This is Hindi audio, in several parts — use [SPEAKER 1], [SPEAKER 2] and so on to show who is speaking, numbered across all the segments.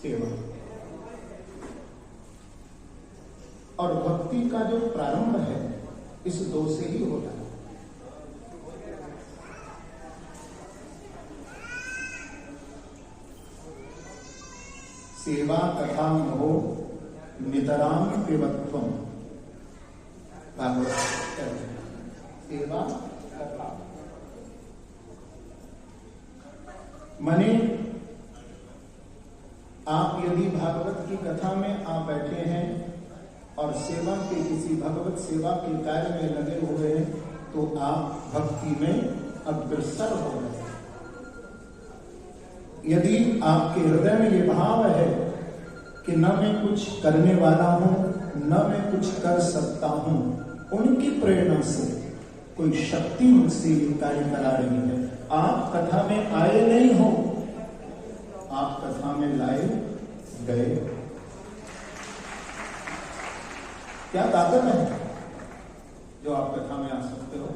[SPEAKER 1] सेवा। और भक्ति का जो प्रारंभ है इस दो से ही होता है। सेवा कथा हो नितराम पिबत्वम, भागवत सेवा कथा माने आप यदि भागवत की कथा में आप बैठे हैं और सेवा के किसी भगवत सेवा के कार्य में लगे हुए हैं तो आप भक्ति में अग्रसर हो रहे हैं। यदि आपके हृदय में ये भाव है कि न मैं कुछ करने वाला हूं न मैं कुछ कर सकता हूं, उनकी प्रेरणा से कोई शक्ति मुझसे ये कार्य करा रही है। आप कथा में आए नहीं हो, आप कथा में लाए गए। क्या ताकत है जो आप कथा में आ सकते हो?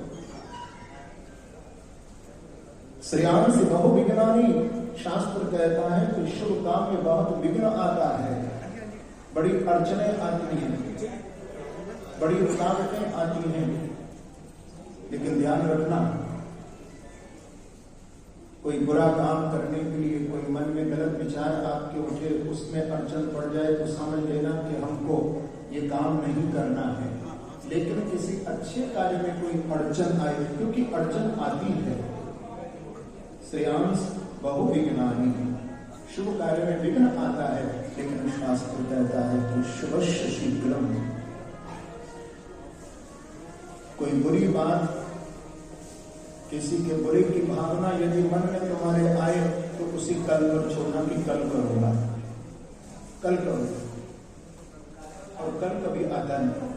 [SPEAKER 1] श्रेयांश बहु विघ्नानि, शास्त्र कहता है कि शुभ काम में बहुत विघ्न आता है, बड़ी अड़चनें आती हैं, बड़ी रुकावटें आती हैं। लेकिन ध्यान रखना, कोई बुरा काम करने के लिए कोई मन में गलत विचार आपके उठे, उसमें अड़चन पड़ जाए तो समझ लेना कि हमको ये काम नहीं करना है। लेकिन किसी अच्छे कार्य में कोई अड़चन आए, क्योंकि अड़चन आती है। श्रेयांश बहु विघ्नानि, शुभ कार्य में विघ्न आता है, लेकिन शास्त्र कहता है कि शुभस्य शीघ्रम। कोई बुरी बात, किसी के बुरे की भावना यदि मन में तुम्हारे आए तो उसी कल पर छोड़ना कि कल करूंगा, कल करूंगा, और कल कभी आता नहीं।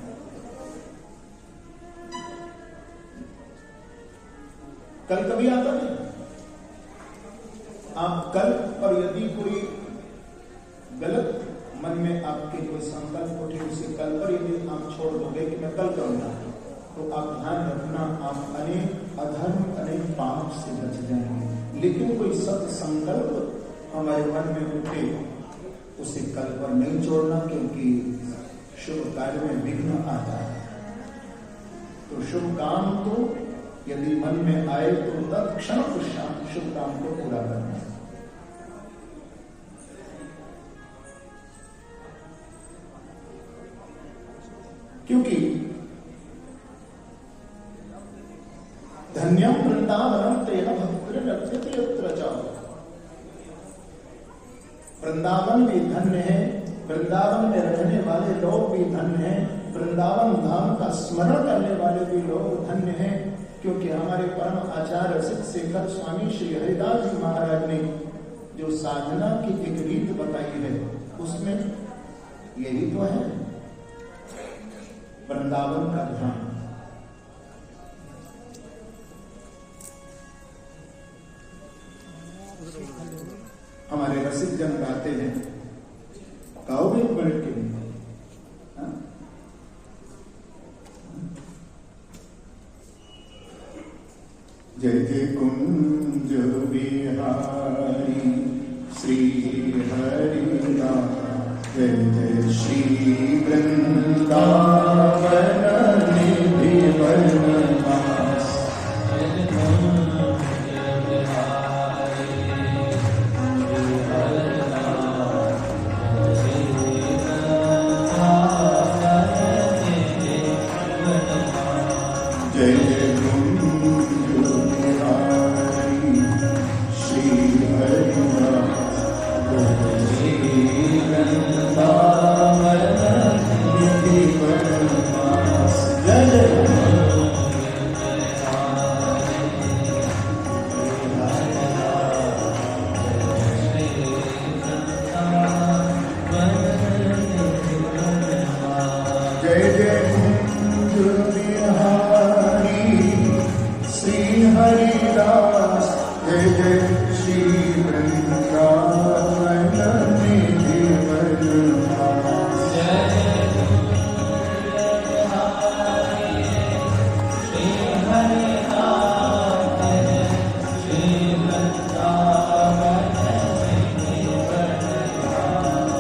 [SPEAKER 1] कल कभी आता नहीं। आप कल, और यदि कोई गलत मन में आपके कोई संकल्प उठे उसे कल पर यदि आप छोड़ दोगे कि मैं कल करूंगा, तो आप ध्यान रखना आप अनेक अधर्म अनेक पाप से बच जाएंगे। लेकिन कोई सत संकल्प हमारे मन में उठे उसे कल पर नहीं छोड़ना, क्योंकि शुभ कार्य में विघ्न आता है। तो शुभ काम तो यदि मन में आए तो तत्क्षण पश्चात शुभ काम को पूरा करना है। क्योंकि धन्यम वृंदावनम तेन भक्तिर्लभ्यते यत्र च। वृंदावन भी धन्य है, वृंदावन में रहने वाले लोग भी धन्य हैं, वृंदावन धाम का स्मरण करने वाले भी लोग धन्य हैं। क्योंकि हमारे परम आचार्य सिद्ध शेखर स्वामी श्री हरिदास जी महाराज ने जो साधना की एक रीत बताई है, उसमें यही तो है वृंदावन का ध्यान। हमारे रसिक जन गाते हैं, गाओगे एक मिनट के लिए? जय जय कुंज बिहारी श्री हरिनाथ, जय जय श्री वृंदावन निधि वनवास।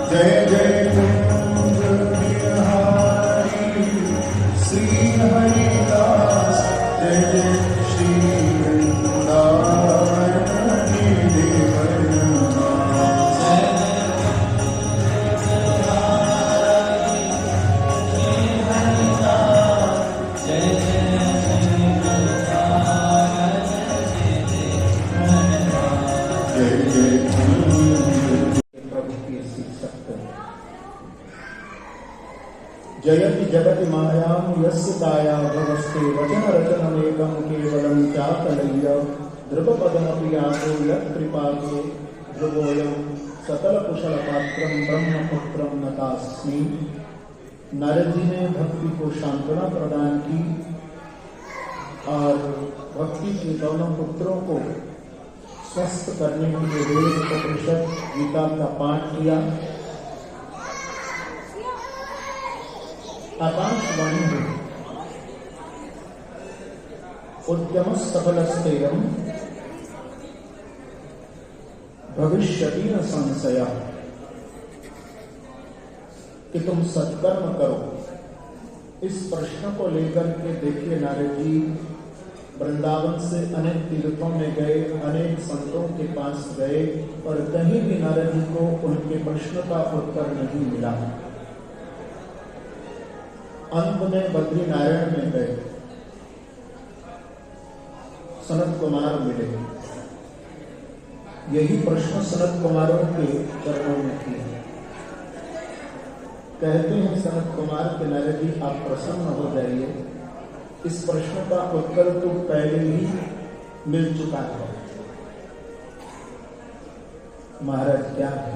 [SPEAKER 1] जय जय कुंज श्री हरिदास, जय जय श्री जयति जगति मायां यस्य दाया भवस्ते वचन रचनमेकं केवलं चाकलय्य ध्रुवपदमपि यातो यत्कृपातो ध्रुवोऽयं सकलकुशलपात्रं ब्रह्मपुत्रं नतास्मि। नारद जी ने भक्ति को सांत्वना प्रदान की और भक्ति के दोनों पुत्रों को स्वस्थ करने के लिए वेद उपनिषद गीता का पाठ किया। आकाशवाणी हुई, उद्यम सफलस्तेयं भविष्यति न संशय, कि तुम सत्कर्म करो। इस प्रश्न को लेकर के देखिए नारद जी वृंदावन से अनेक तीर्थों में गए, अनेक संतों के पास गए और कहीं भी नारद जी को उनके प्रश्न का उत्तर नहीं मिला। अंत में बद्रीनारायण में गए, सनत कुमार मिले। यही प्रश्न सनत कुमारों के चरणों में किया। कहते हैं सनत कुमार के नारद जी आप प्रसन्न हो जाइए, इस प्रश्न का उत्तर तो पहले ही मिल चुका है। महाराज क्या है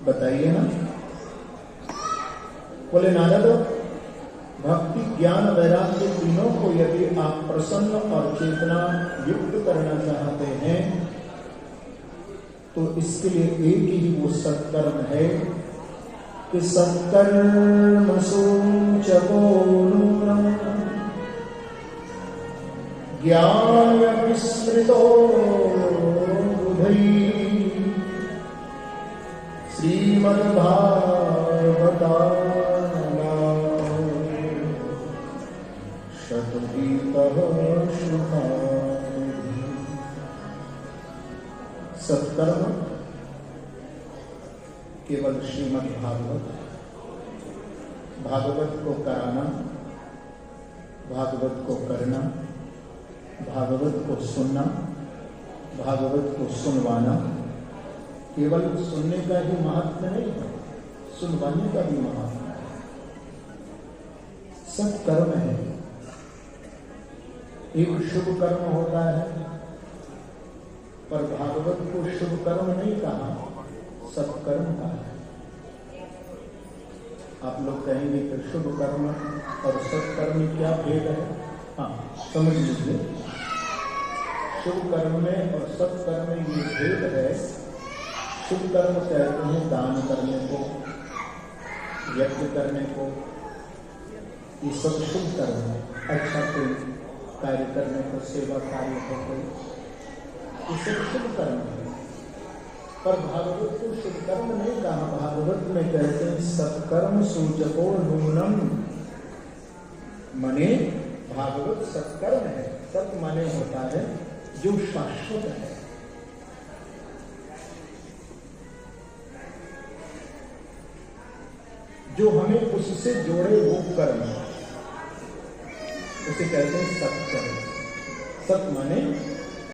[SPEAKER 1] बताइए ना। बोले नारद, भक्ति ज्ञान वैराग्य तीनों को यदि आप प्रसन्न और चेतना युक्त करना चाहते हैं तो इसके लिए एक ही वो सत्कर्म है कि सत्कर्म सोचको नूनम् ज्ञान विस्मृतो बुधैः श्रीमद्भागवतानां शतपीतः श्रुतानि। सत्कर्म केवल श्रीमद् भागवत को कराना, भागवत को करना, भागवत को सुनना, भागवत को सुनवाना। केवल सुनने का ही महत्व नहीं है, सुनवाने का भी महत्व है। सब कर्म है। एक शुभ कर्म होता है, पर भागवत को शुभ कर्म नहीं कहा, सत्कर्म कहा है। आप लोग कहेंगे कि शुभ कर्म और सत्कर्म में क्या भेद है? हाँ, समझ लीजिए। शुभ कर्म में और सत्कर्म में ये भेद है। शुभ कर्म कहते हैं दान करने को, यज्ञ करने को, ये सब शुभ कर्म है। अच्छा कोई कार्य करने को, सेवा कार्य को, कोई ये सब शुभ कर्म है। पर भागवत को शुभ कर्म नहीं कहा। भागवत में कहते हैं सत्कर्म सूचको नूनम्, माने भागवत सत्कर्म है। सत माने होता है जो शाश्वत है। जो हमें उससे जोड़े वो कर्म, उसे कहते हैं सत्कर्म। सत माने